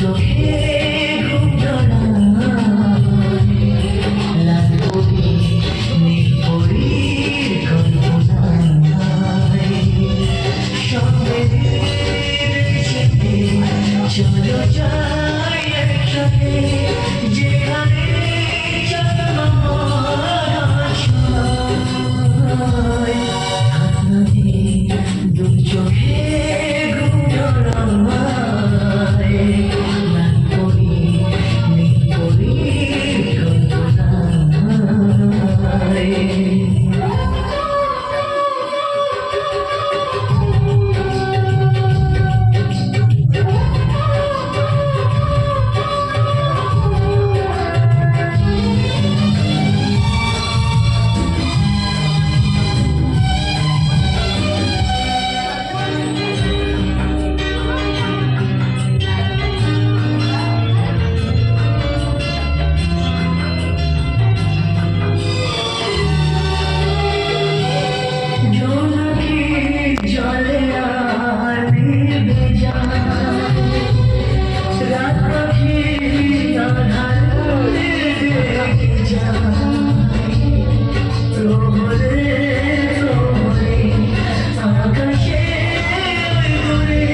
চোখে ঘুম জড়ায় লাল পরি নীল পরির কল্পনায় সঙ্গে চলো যাই একসাথে যেখানে দু চোখে ঘুম জড়ায় লাল পরি নীল পরির কল্পনায় জলে আর নিভে যায় রাত পাখি আধার দেখে যায় প্রহরে প্রহরে আকাশে ঘুরে